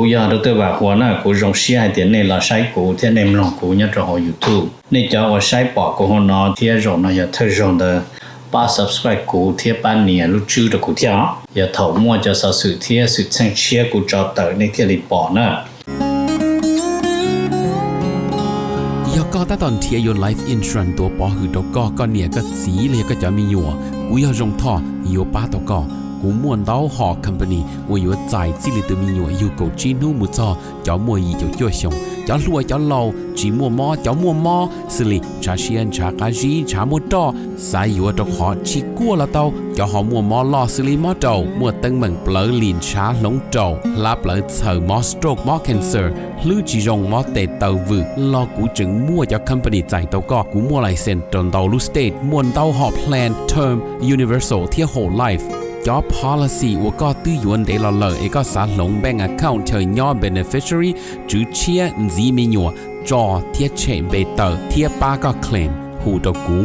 กูอยากรู้ตัวว่าหัวหน้ากูรงเสียเดี๋ยวนี้เราใช้กูที่ในลองกูเนี่ยจะหอ YouTube นี่จะว่าใช้ปอกกูหัวหน้าที่รงนะอย่าเธอรงเด้อป้า subscribe กูที่ป้าเนี่ยรู้ชื่อ的กูที่อย่าถอมั่วจะสสื่อที่สุดเชิงเชียกูจะเตอในที่รีปอนะก็ตอนเทียยน Life Insurance ตัวปอหือตก็เนี่ยก็สีเลยก็จะมีอยู่กูอยากรงท่ออยู่ป้าตก็กูม่วนเต้าหอ company 我有在这里的มีอยู่有够จีนูมุจอจะมัวอีจะจ่วยชงจะรวยจะเล่าจีมัวมอจะมัวมอสิลิชาเชียนชากาจีชามัวตอสายอยู่ตะขอชิกัวละเต้าจะหอมัวมอลอสิลิมอเต้ามัวตึงเหมือนเปลือลินชาหลงเต้าลาเปลือเสือมอสโตรกมอ cancer หรือจีรงมอเตเต้าวืรอกูจึงมัวจะ company ใจเต้าก็กูมัวไลเซนตนเต้าลูสเตทมวนเต้าหอ plan term universal ที่ whole lifeจอ policy ว่าก็ตื้อยวนเดลเลอเอกสารลง bank account เธอย่อ beneficiary จื้อเชียจีมีหยัวจอเทียเชมเบเตอร์เทียป้าก็ claim หูตะกู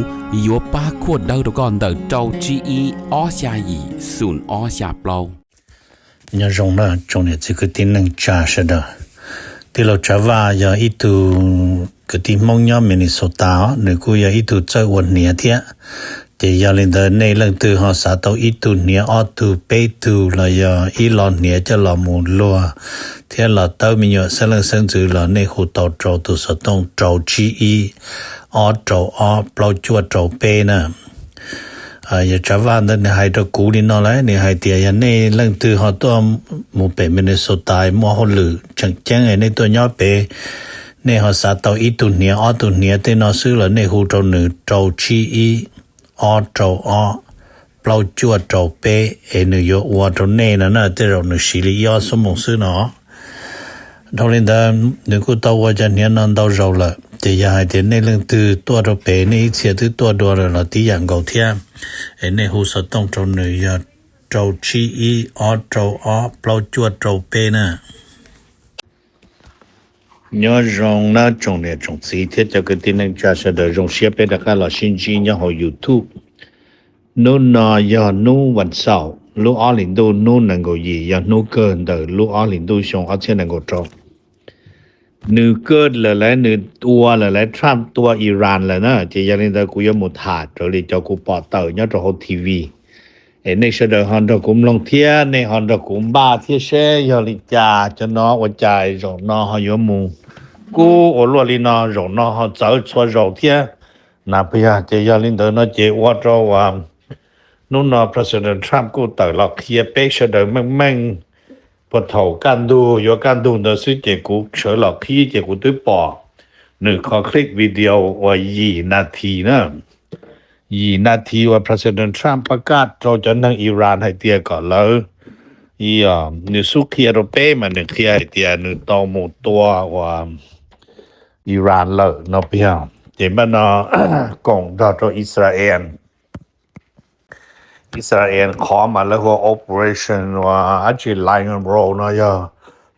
ยัวป้าขวดเดาตะก่อนเดาเจ้า GE อ้อชายีศูนย์อ้อชาเปล่าเนี่ยรงนะจงเนี่ยคือที่นึงจ่าเสดที่เราจะว่าอย่าอีตูคือที่มองย่อมินิโซตาหรือกูอย่าอีตูเจ้าวันเนี่ยเทียจะยาลินเดในเรื่องตัวหอสาตัวอีตูเนี่ยออตูเปตูละยาอีหลอนเนี่ยจะหลอมูลัวเทียหลอเต้ามีอยู่เสลังเซิงจือหลอในหูเต้าโจตัวสตงโจจีอีออโจออเปล่าจวดโจเปนะอย่าจะว่าในไฮตะกูนี่นอเลยในไฮเตียในเรื่องตัวหอตัวมูเปมินโซตายมัวหลือจังแจ้งในตัวย่อเปในหอสาตัวอีตูเนี่ยออตูเนี่ยเตนอซื้อละในหูโจหนึ่งโจจีอีออโจออเปล่าจวดโจเปนโยวัวโจเน่นะเตเราหนึ่งสิริยอสมองซื้อเนาะทอลินดาหนึ่งกูตัวว่าจะเนี่ยนั่นตัวเราละจะยาให้เดี๋ยวในเรื่องตัวโจเปในเสียตัวเราที่อย่างเก่าเทียในหูสต้องโจหนึ่งยาโจชีอีออโจออเปล่าจวดโจเปนะnhớ rong na trong này trong gì thế cho cái tin năng trả sẽ được rong xếp bên đặc là sinh chi nhớ họ YouTube nó na ya nóวันเสาร์ลูกอลินดูนู่นนั่งก็ยี่ยานู่เกินเดอลูกอลินดูชงอาเซียนนั่งก็จบนู่เกิดเลยนู่ตัวเลยทรัมป์ตัวอิหร่านเลยนะจะยังได้กูยังหมดถาดเราเลยจะกูปอดเตอร์เนี่ยจะเอาทีวีในเสด็จฮันดกุมลงเทียในฮันดกุมบ้าที่เชยยลิจาจะน้อว่าใจรองน้อหอยมูกูโอลัวลีนอรองน้อหอเจ้าชัวรองเทียนาพยาจะยลินเดอร์นอเจวัดรอว่านู่นนอ President Trump กูเตอร์หลอกเคียเป๊กเสด็จแม่งพอเท่ากันดูอยู่กันดูเดอซื้อเจกูเฉยหลอกขี้เจกูตื้อปอหนึ่งขอคลิกวิดีโอว่า20 นาทีนะ20 นาทีว่า President Trump ประกาศเราจะนั่งอิหร่านให้เตียก่อนแล้วนึกสุขีโรเป้มานึกเคียให้เตียนึกตอหมู่ตัวว่าอิหร่านเลยเนาะพี่ฮะเจ็บบ้านเนาะกองเราอิสราเอลขอมาแล้วว่า operation ว่าอาจจะ Lion Roll เนาะยา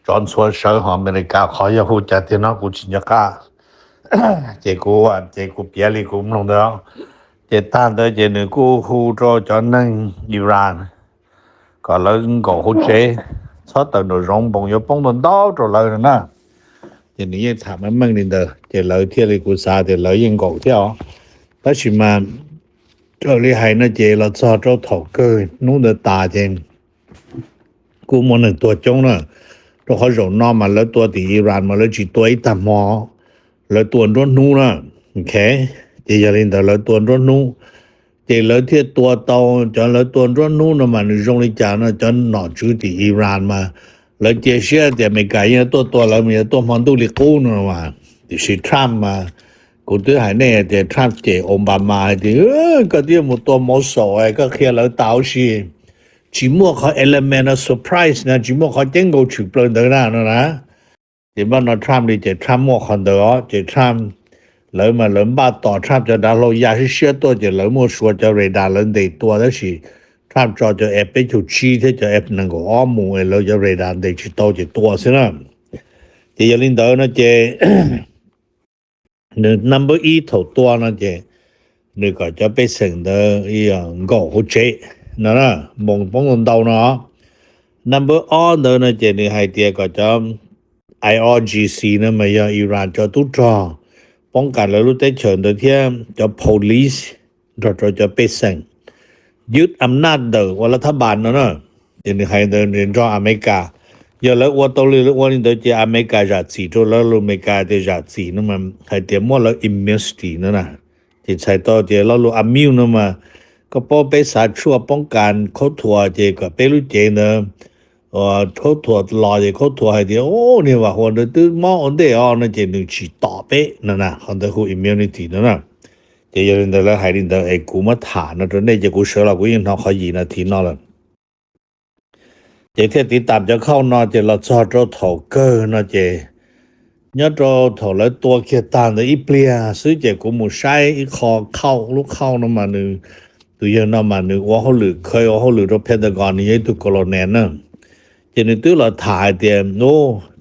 จอนส่วนเสือของอเมริกาขออย่าพูดจัดที่เนาะกูชินยากาเจกูเปียลีกูลงเด้อเจต้านเด้อเจนึกูฮูโรจอนนั่งอิหร่านก็เลยก็ฮูเจซอตะโนรองบงอยู่ปงตนดอตเลยนะเจนี่ถามมันมั่งนี่เด้อเจเลยเที่ยวลีกูซาเจเลยยังก็เที่ยวแต่ชิมา这里还那节了早早讨个弄得大件กูมันนึกตัวจงนะตัวเขาโรนอมาแล้วตัวที่อิหร่านมาแล้วจีตัวอีตามอแล้วตัวรถนู้นะโอเคเจยาลินแต่แล้วตัวรถนู้เจแล้วที่ตัวโตจนแล้วตัวรถนู้นะมันจงลิจานะจนหนอชื่อที่อิหร่านมาแล้วเจเชียแต่ไม่ไกลเนี่ยตัวแล้วมีตัวมันตุลิกูนะว่าที่สิทรัมมากูตื้อหายแน่แต่ทรัมป์เจโอบามาที่ก็ที่หมดตัวหมดสอยก็เคลียร์แล้วตาวชีจิมัวเขา element of surprise นะจิมัวเขาเจ้งกูฉุกเปลือนเดินหน้านะจิบ้านทรัมป์นี่เจทรัมป์มัวคนเดียวเจทรัมป์แล้วมาเริ่มบ้าต่อทรัมป์จะดาวเราอยากให้เชื่อตัวเจแล้วมัวชัวจะเรดาร์เล่นเด็กตัวแล้วสิทรัมป์จะแอบไปถูกชี้ที่จะแอบนั่งก็อ้อมมือแล้วจะเรดาร์เด็กชิโตเจตัวใช่ไหมเจยลินเดอร์นะเจnumber 1头多那些那个就被省的一样高好些那啦蒙帮人到那 number on 呢这里还第个叫 IRGC 呢么要伊朗叫督照ป้องกันและรู้ได้เฉินโดยที่จะ police เราจะไปสั่งยึดอำนาจเดิมว่ารัฐบาลเนาะเดี๋ยวนี้ให้เดินเรียนจออเมริกาอย่าแล้วว่าตัวเรือว่านี่เดี๋ยวจะอเมริกาจัดสีตัวแล้วอเมริกาจะจัดสีนั่นมันให้เดี๋ยวมั่วแล้ว immunity นั่นนะที่ใช้ตัวเดี๋ยวเรารู้ immune นั่นมาก็ป้องไปสาชัวป้องกันเขาถั่วเจก็ไปรู้เจเนาะเขาถั่วรอเจเขาถั่วให้เดี๋ยวโอ้เนี่ยว่าคนเดือดมองอันเดียวนั่นเจนึกชีต่อไปนั่นนะคนเดือดคือ immunity นั่นนะเดี๋ยวเรื่องเดี๋ยวให้เรื่องเดี๋ยวไอ้กูมาถามนะตอนนี้จะกูเชื่อแล้วกูยังทำเขายีนาทีนั่นแหละเดี๋ยวที่ติดตามจะเข้านอนเดี๋ยวเราจอดรถถอเกอร์นะเจnhớ cho thầu lấy tua kia tàn để ít bia sứ chế của một sai ít kho khâu lúc khâu nó mà nữ tự nhiên nó mà nữ quá họ lử khơi họ lử cho Pentagon như tụi colonel nữa cho nên tức là thải tiền nó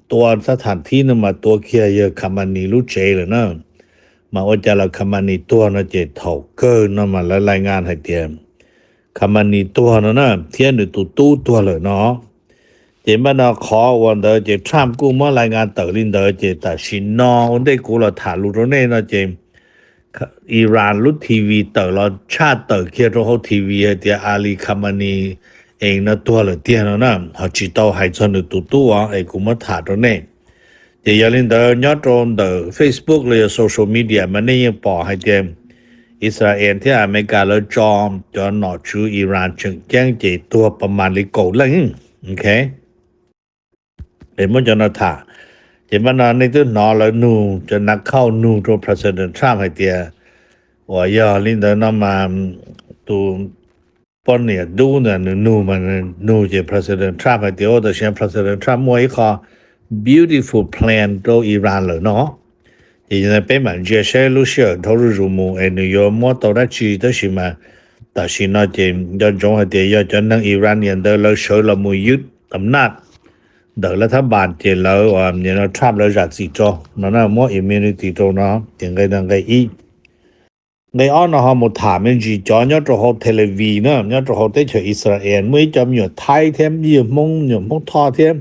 tuaสถานที่nó mà tua kia giờ Khamenei lúc chế rồi nữa mà ở đây là Khamenei tua nó chế thầu cơ nó mà lại rายงานให้tiền Khamenei tua nó nè thiên được tụ tua rồi nó chỉ mà nó khóวันเดอจะทรัมป์กูมารายงานตื่นเดอจะแต่ชินนอวันเดกูเราถ่ายรูปเนี่ยนะจะอิหร่านรุ่นทีวีตื่นเราชาติตื่นเกี่ยวกับทีวีเดียอาลีคามานีเองนะตัวเลยเดียนะนะเขาจิตเอาให้ชนตัวตัวไอ้กูมาถ่ายตรงนี้จะอย่าลืมเดอยอดตรงเดอ Facebook เลยโซเชียลมีเดียมันนี่ยังปล่อยให้เดียอิสราเอลที่อเมริกาแล้วจอมจนหนอชูอิหร่านจึงแจ้งเจตัวประมาณลิโกเลยโอเคเดี๋ยวมันจะน่าถ่าเดี๋ยวมันในตัวหนอแล้วนูจะนักเข้านูตัว President Trump ให้เดียว่าอย่าลินเดอร์น้ำมาตัวปนเนี่ยดูเนี่ยนูมันนูจะ President Trump ให้เดียวแต่เช่น President Trump มวยเขา beautiful plan ตัวอิหร่านเลยเนาะที่จะเป็นเหมือนเจสันลูเซียทอรุรูมูเอ็นนิวยอร์กมัวตัวนั้นชีตัวชิมาแต่ชินอเจมย้อนจงให้เดียวจะนั่งอิหร่านเนี่ยเดินแล้วเชื่อเรามือยึดอำนาจเดี๋ยวรัฐบาลเจริญแล้วเนี่ยเราทำแล้วจัดสิจ้านั่นน่ะมั่วอิมมิวนิตี้ตรงนั้นยังไงดังไงอีในอ้อนเขาหมดถามมันจีจอยอดตัวเขาเทเลวีเนาะยอดตัวเขาได้เชื่ออิสราเอลไม่จำอยู่ไทยเทียมยี่มงยี่มงทอเทียม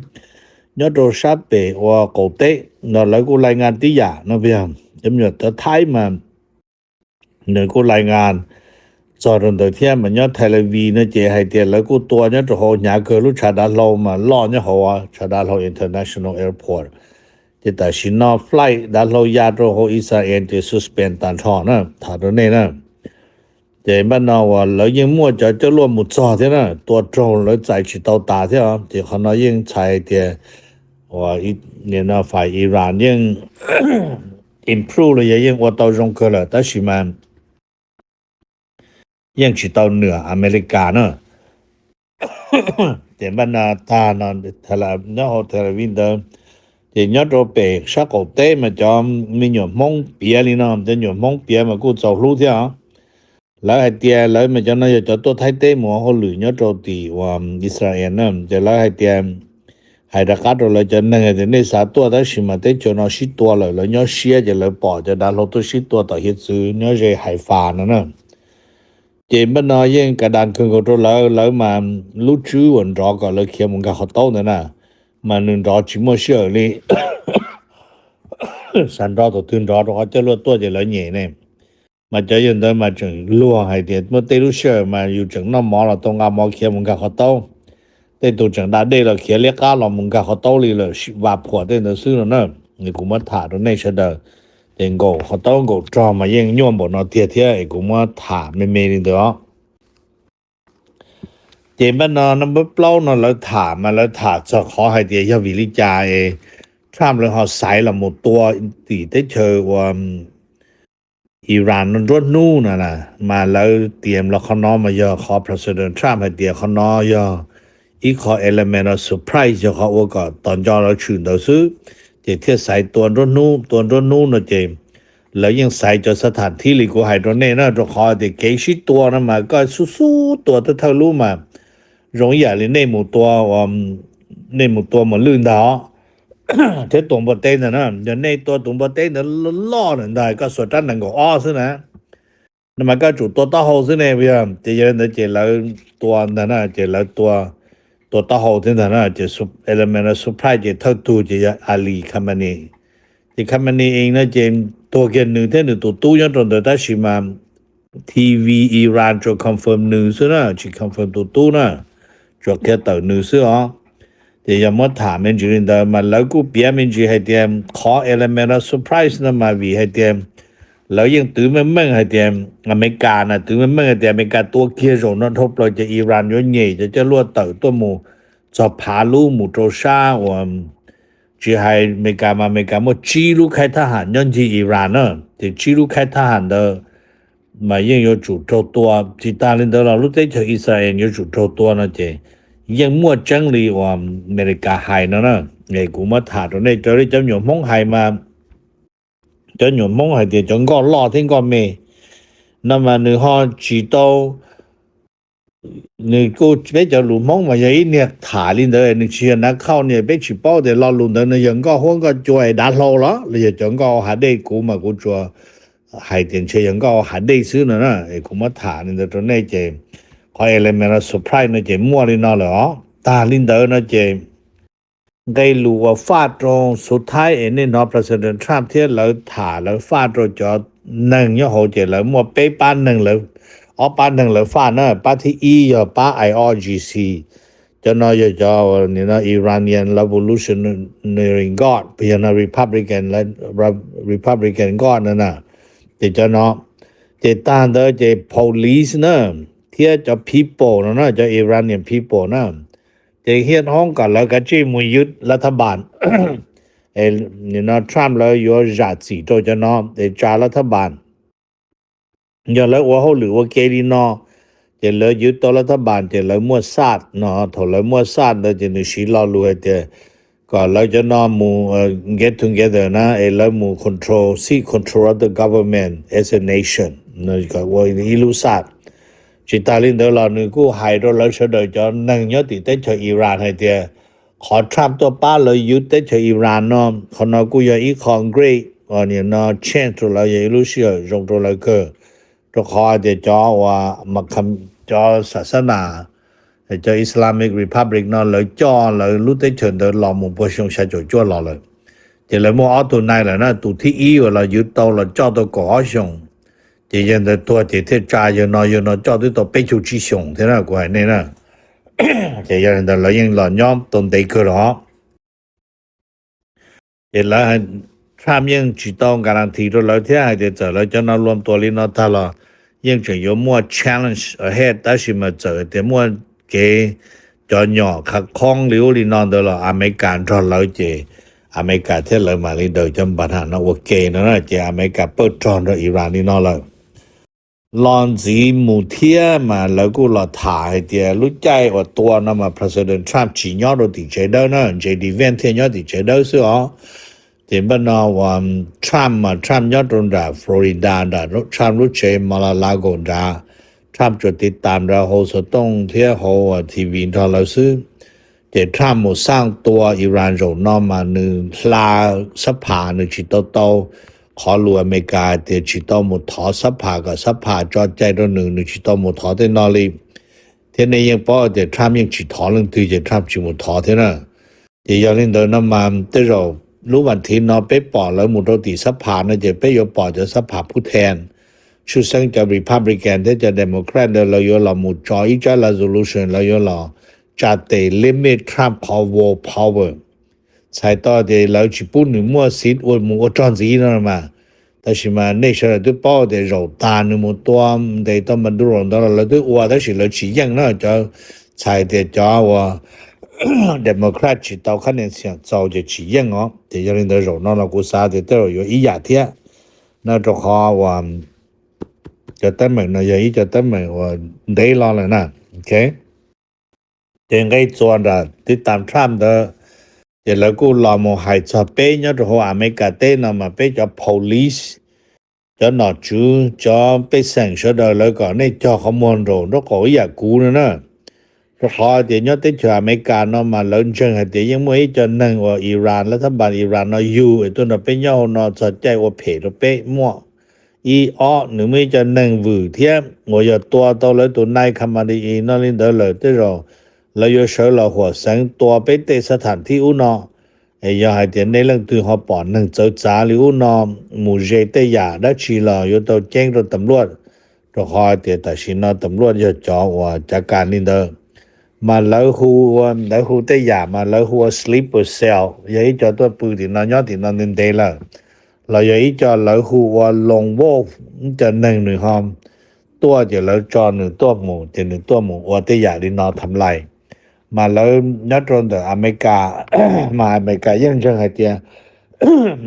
ยอดตัวชาเปว่าโกเต้นั่นแล้วกูรายงานที่อย่างนะพี่ครับจำอยู่แต่ไทยมาเนี่ยกูรายงานจอดตัวเทียมมันยอดเทเลวีเนี่ยเจให้เดียแล้วกูตัวยอดตัวเขาหยาเกิดลูกชาดาโลมาล่อเนี่ยเขาว่าชาดาโล international airport จะแต่ชินอฟไลท์ดาโลยาตัวเขาอิสราเอลจะ suspend ตันท่อนะถ้าตัวนี้นะเจมันเอาว่าแล้วยังมั่วจะรวมหมดจอที่นะตัวตรงแล้วใจจิตเอาตาที่อ่ะที่เขาน้อยยังใช้เดียว่าเนี่ยนะฝ่ายอิหร่านยัง improve เลยยังว่าตัวรงเกิดเลยแต่ชิมันยังจิตเอาเหนืออเมริกาเนาะเดี๋ยวมันตานอนทะเลเนาะเทเลวินเดิมเดี๋ยวยอดโรเปกชักโอเต้มาจอมมีหยดมงเปียนี่เนาะจะหยดมงเปียมากูจะรู้ที่อ่ะแล้วไอ้เดียแล้วมันจะน่าจะตัวไทยเต้หมัวเขาหรือยอดโรตีว่าอิสราเอลเนาะจะแล้วไอ้เดียให้ดักการเราจะนั่งจะในสาตัวแต่ชิมาเต้จนเอาชิตัวเลยแล้วยอดเชียจะเลยปอจะดันเราตัวชิตัวต่อเหตุซื้อยอดจะหายฟ้านะเนาะเจมันน้อยยังกระดานเครื่องกดแล้วมาลุ้ชื่อวันรอก็เลยเขียนมันก็เขาโต้เนี่ยนะมันนึงรอชิมเชื่อเลยสันรอตัวตื่นรอเขาจะลดตัวจะเลยเหนื่อยเนี่ยมาจะยืนเดินมาถึงล่วงให้เดียดเมื่อเตลูเชื่อมาอยู่ถึงน้ำหมอเราตรงกับหมอเขียนมันก็เขาโต้แต่ตัวจังได้เราเขียนเรียกก้าเรามันก็เขาโต้เลยว่าผัวเต้นซื้อแล้วเนอะนี่กูมาถ่ายตรงนี้เฉยเด็กกูเขาต้องกูจอมายังย้อนบนนอเทียไอ้กูมาถามไม่นี่เด้อเจมันนอนน้ำเปล่านอนแล้วถามมาแล้วถามจะขอให้เดียยวิลิจาทรัมป์แล้วเขาใส่ละหมดตัวตีได้เจอว่าอิหร่านรถนู่นนะมาแล้วเตรียมแล้วเขาน้อมาเยอะขอ President Trump ให้เดียเขาน้อเยอะอีกขอ element of surprise จะเขาว่าก็ตอนจอเราชื่นเดาซื้อเจเทียใส่ตัวรถนู่นนะเจมแล้วยังใส่จนสถานที่ลิกูไฮโดรเน่นะจะขอเด็กเกชิตัวนะมาก็สู้ตัวเธอรู้มา容易啊，你内蒙多内蒙多么轮到，这东北队的呢，人内多东北队的老人的，个说真能够是呢，那么个主多大好是呢，不呀？这些人的这了多的呢，这了多ตัวตะโหถึงนั้นจะelement of surprise จะเท่าตัวจะอาลีคำนี้ที่คำนี้เองนะจะตัวเกินหนึ่งเท่านึงตัวตู้ยังตรงแต่ได้ชิมาทีวีอิหร่านจะคอนเฟิร์มนิวส์นะจะคอนเฟิร์มตัวตู้นะจะแค่ตัวนิวส์อ๋อแต่ยังไม่ถามมันจริงๆแต่มันแล้วก็เปลี่ยนมันจะให้เดียมขอ element of surprise นะมาวิให้เดียมแล้วยังตื่นมันเมื่อให้เดียมอเมริกานะตื่นมันเมื่อให้เดียมอเมริกาตัวเคียร์นั้นทบเราจะอิหร่านย้อนใหญ่จะลวดตัวหมู่จะพาลูหมู่โตชาว่าจะให้อเมริกาหมดจีลู开ทหารย้อนที่อิหร่านนะที่จีลู开ทหาร的มายัง有主导多ที่ตาลินเดอเรารู้ได้จากอิสราเอล有主导多นะเจยังมั่วจังลีว่าอเมริกาไฮนะไอ้กูมาถามตรงนี้จะได้จำหยงมงไฮมาจำหยงมงไฮเดี๋ยวจงก็รอทิ้งก็ไม่นั่นมาหนึ่งห้อจีโตหนึ่งกูไปจะหลุมมงมาอย่างนี้เนี่ยถาลินเดอหนึ่งเชียนักเข้าเนี่ยไปฉีดเป้าเดี๋ยวรอหลุมเดอเนี่ยยังก็ห้องก็จ่วยดัดเราละเลยจงก็หาได้กูมากูจัวไฮเดียนเชียยังก็หาได้ซื้อนะไอ้กูมาถามเนี่ยตรงนี้เจขอelement of surprise นะเจมั่วลินอเหรอตาลินเดอนะเจได้รู้ว่าฟาดตรงสุดท้ายนี่เนาะ President Trump ที่เราถาแล้วฟาดตรงจอหนึ่งยะโหเจแล้วมั่วเป๊ะป้านหนึ่งแล้วป้านหนึ่งแล้วฟาดนะป้าที่ยอป้า IRGC จะน้อยจอนี่นะ Iranian Revolutionary Guard เพียงนะ Republican และ Republican Guard นั่นน่ะจะเนาะจะต้านเด้อจะ police นะที่จะ people นะจะ Iranian people นะจะเฮียนห้องกันแล้วก็จี้มุยึดรัฐบาล นี่นะ Trump แล้วอยู่จัดสิโตจะเนาะจะจ่ารัฐบาลอย่าแล้วว่าเขาหรือว่าเกลีเนาะจะเลยยึดตัวรัฐบาลจะเลยมั่วซาดเนาะถเลยมั่วซาดแล้วจะนึกสิรอรู้ให้ก็แล้วจะเนาะหมู่get together นะแล้วหมู่ seek control of the government as a nation นะก็ว่าอีลูซาดจิตาลินเดอเรานึกกูไฮโดรแล้วเฉดจอนั่งยอดติเตชอิหร่านให้เดียขอทรัมป์ตัวป้าเลยยุดเตชอิหร่านเนาะคนกูอย่าอีคอนเกรทว่าเนี่ยเนาะเช่นตัวเราอย่าลูเซียจงตัวเราก็ตัวขอเดียจอว่ามาคำจอศาสนาจอ Islamic Republic เนาะเลยจอเลยรู้ได้เฉินเดอเราหมู่ประชาชนจ่อเราเลยจะเลยมั่วเอาตัวไหนล่ะนะตัวที่อีว่าเรายึดตัวเราจอตัวก่อชงจะยัง的多的这炸有那照的到北球之上的那关呢呢จะยัง的เรายังหล่อนย้อมตนได้ก็หรอจะแล้วทรัมป์ยังจิตต้องการันตีเราที่ให้จะเจอแล้วจะนารวมตัวลินอตาละยังจะ有more challenge ahead 但是嘛เจอแต่มั่วเกจอหยอคักข้องหลิวลินอนเดละอเมริกันทอเราเจอเมริกาที่เรามาลิเดอจำบัดหานะว่าเกนะเจอเมริกาเปิดทอนเราอิหร่านนี่นอละลอนจีมูเทียมาแล้วก็เราถ่ายเดียรู้ใจว่าตัวนั้นมา President Trump ชี้ยอดติเจเดอร์นะ JD Vance ที่ยอดติเจเดอร์ซึ่งอ๋อเห็นบ้านเราว่า Trump ยอดตรงจากฟลอริดาดา Trump รู้ใจมาลาโกดา Trump จะติดตามเราโฮสต้องเที่ยวโฮทีวีทอเราซื้อเดี๋ยว Trump มาสร้างตัวอิหร่านโจนอมาหนึ่งลาสภาหนึ่งชิโตขอรู้อเมริกาเดี๋ยวชิโตมุทอสภากับสภาจอดใจตัวหนึ่งชิโตมุทอได้นอลีเที่ยนี้ยังพอเดี๋ยวทรัมป์ยังชิทอเรื่องที่จะทรัมป์ชิมุทอเท่านั้นเดี๋ยวยังเดินน้ำมันแต่เรารู้วันที่นอไปปอแล้วมุทอติสภานะจะไปยปอจะสภาผู้แทนชื่อซึ่งจะ Republican ที่จะ Democrat เราอยู่เรามุจออีจ้า resolution เราอยู่เราจะเตะ limit Trump war powerใช้ต่อเดี๋ยวเราจะพูดหนึ่งมั่วสิทธิ์ว่ามั่วจอนสีนั่นมาแต่ชิมาในเชิงตัวป้อเดี๋ยวเราตาหนึ่งมั่วตัวเดี๋ยวต้องมาดูเราตอนเราตัวว่าแต่ชิเราชี้ยังนะจะใช้เดี๋ยวจะว่า Democrat ชี้ต่อคะแนนเสียงจะจะชี้ยังอ๋อเดี๋ยวยังเดี๋ยวเราเรากูซาเดี๋ยวเราอยู่อีหยาเทียน่าจะขอว่าจะตั้งเหมือนนะอย่างนี้จะตั้งเหมือนว่าได้รอเลยนะโอเคเดี๋ยวไงส่วนละติดตามทรัมป์เด้อเดี๋ยวกูรอมให้จะเป็นยอดหัวอเมริกาเต้นมาเป็นจะ police จะหนอจูจะเป็นแสงเสดแล้วก็ในจอขมวนโรงแล้วก็อยากกูนะก็ขอเดี๋ยวยอดเต้นอเมริกาเนาะมาแล้วเชิงเดี๋ยวยังไม่จะนั่งว่าอิหร่านรัฐบาลอิหร่านเนาะอยู่ไอ้ตัวนั้นเป็นยอดเนาะสนใจว่าเพจเป๊ะมั่วอีอ้อหนึ่งไม่จะนั่งวือเทียม我要多到了ตัวนายคำมาดีนั่นเลยเด้อเลยที่เรา เราอยู่เฉลาหัวแสงตัวไปเตสถานที่อุนออย่าให้เตียนในเรื่องตือหอปอนหนึ่งเจ้าจ๋าหรืออุนอหมู่เจเตยาได้ชีลอยู่ตัวแจ้งรถตำรวจตัวคอยเตียแต่ชินอตำรวจจะจ่อว่าจากการนี่เด้อมาแล้วฮูแล้วฮูเตยามาแล้วฮู sleeper cell อย่าให้จ่อตัวปืนที่นอนยอดที่นอนเดนละเราอย่าให้จ่อแล้วฮูว่าลงโวจะหนึ่งหอมตัวจะแล้วจ่อหนึ่งตัวหมู่จะหนึ่งตัวหมู่ว่าเตยาที่นอนทำไรมาแล้วนัดตรงแต่อเมริกา มาอเมริกายังจังให้เตีย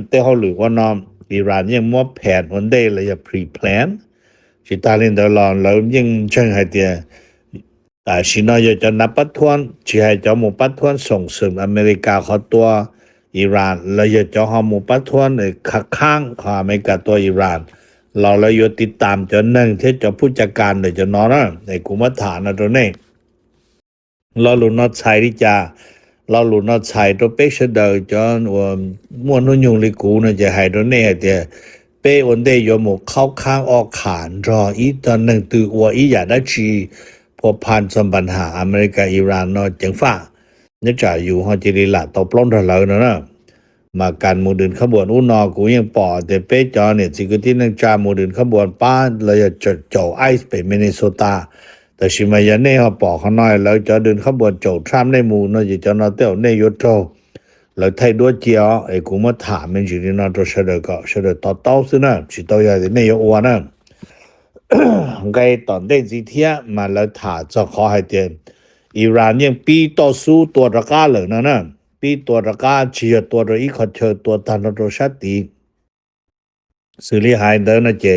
แต่เขาหรือว่านอมอิหร่านยังมัวแผนวันได้เลยจะ pre-plan สิตาลินเดลอนแล้วยังจังให้เตียแต่ชินอยจะนับปัดทวนสิให้เจ้าหมู่ปัดทวนส่งเสริมอเมริกาเขาตัวอิหร่านแล้วจะเจ้าหมู่ปัดทวนข้างของอเมริกาตัวอิหร่านเราเลยอยู่ติดตามจนนึงที่จะผู้จัดการเลยจะนอนนะในกุมฐานนะตัวนี้เราหลุดนอใช้ดิจาเราหลุดนอใช้ตัวเปชเดอจนว่ามวนนุ่งลิกูนะจะให้ตัวนี้เตียเปวันได้ยมเข้าข้างออกขานรออีตอนนึงตือว่าอีอย่าได้ชีพบผ่านสมปัญหาอเมริกาอิหร่านนอจังฟ้าเนี่ยจะอยู่ฮอจิริละตบล้นทะเลนะมาการหมู่เดินขบวนอุนอกูยังปอแต่เปจอเนี่ยสิคือที่นึงจาหมู่เดินขบวนป้าเลยจะโจไอซ์ไปมินนิโซตาแต่ชิมายาเน่เขาปอกเขาน้อยแล้วจะเดินขบวนโจทรัมในหมู่เนาะจะนอเต้าในยศโตแล้วไทยด้วยเจียวไอ้กูมาถามมันอยู่ที่นอตัวเสดก็เสดต่อเต้าซินะสิต่อยาในยอวนะไงตอนได้สิเทียมาแล้วถาจะขอให้เตียนอิหร่านยังปีต่อสู้ตัวระกาเลยนะปีตัวระกาเชียตัวระอีขอเชตัวทันตัวชาติสิริหายเดินนะเจ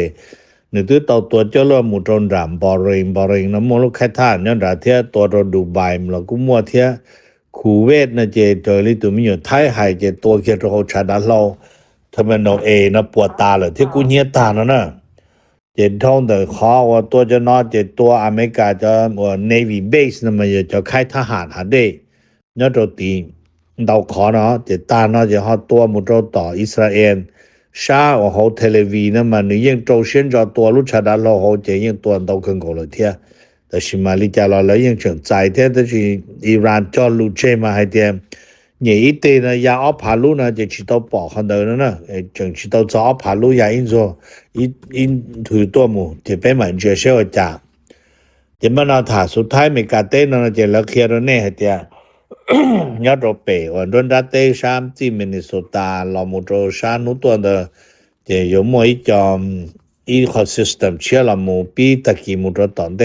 นึกถึงตัวเจ้าละมุตรนรามบอริงนะมลุกแค่ท่านยันราเทียตัวรดูไบมแล้วก็มัวเทียคูเวตนะเจเจอลิตุมีอยู่ไทยหายเจตัวเกียรโหชาดาเราทำไมโนนะปวดตาเลยที่กูเหียตานะเจท่องแต่ขอว่าตัวจะนอเจตัวอเมริกาจะว่า Navy base นะมันจะค่ายทหารหาได้เนี่ยตัวตีเราขอเนาะเจตาเนาะจะฮอตัวมุตรต่ออิสราเอลชาว่าเขาเทเลวีนะมันยังโจเช่นจะตัวลูกชาดาเราเขาจะยังตัวเราขึ้นก่อนเลยเทียแต่ชิมาลิจาเราแล้วยังเฉิงใจเทียแต่ที่อิหร่านจอลูเจมาให้เทียเนี่ยอีเตนะยาออพาลูนะจะชิดตัวปอกเขาเดินนะจังชิดตัวจะออพาลูยาอินโซอินถือตัวหมู่จะเป็นเหมือนเชื่อเชื่อจ่าจะมานาถาสุดท้ายไม่กาเต้นนะจะแล้วเคลียร์เนี่ยให้เทียยอดโรเปวันดนดัตเตชามที่มินนิโซตาลอมุโตชานุตัวเดจะยมวยจอมอีโคซิสเต็มเชื่อละมูปีตะกี้มุโตตอนเด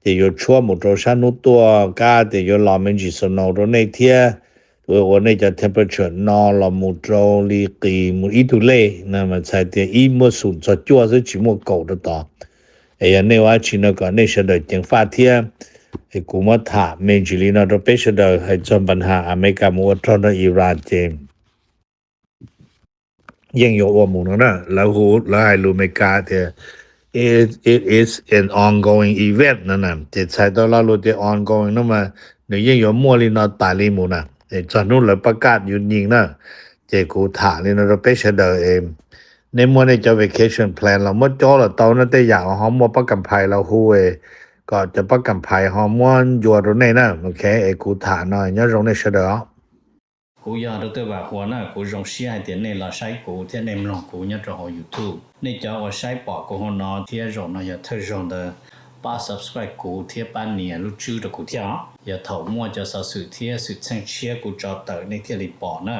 จะยชัวมุโตชานุตัวกาจะยลอมินจิสโนโรเนเทียวันนี้จะ temperature นอลอมุโตลีกีมุอีตุเลนะมันใช้เตียอีมัวสุนจะจั่วซึ่งชิมัวเก่าต่อไอ้ยันเนี่ยว่าชินก็ในเสด็จจังฟ้าเทียไอ้กูมาถามเมนจิลีนาโดเปชเดอให้จนปัญหาอเมริกามัวทอนอิหร่านเจมยังอยู่ว่าหมู่นะแล้วหูแล้วให้รู้อเมริกาเถอะ it is an ongoing event นั่นน่ะจะใช้ตัวเรารู้จะ ongoing นั่นมาเนี่ยยังอยู่มัวลีนอตาลีหมู่น่ะจนนู้นเลยประกาศหยุดยิงนะเจกูถามลีนาโดเปชเดอเองในมัวในจะ vacation plan เราเมื่อจ้อเราเตานั่นแต่อยากหอมมัวประกันภัยเราหูก็จะประกันภัยฮอร์โมนยัวตรงนี้นะโอเคไอ้กูถามหน่อยเนี่ยตรงนี้เสด็จกูอยากรู้ตัวว่าหัวหน้ากูรงเสียเดี๋ยวนี้เราใช้กูที่ในมองกูเนี่ยจะเอา YouTube นี่จะว่าใช้ปอกกูหัวหน้าที่รงน่ะอย่าเธอรงเด้อป้า subscribe กูที่ป้าเนี่ยรู้ชื่อตัวกูที่อย่าถอดมั่วจะสื่อที่สื่อเชิงเชียกูจะเตอในที่รีปอนะ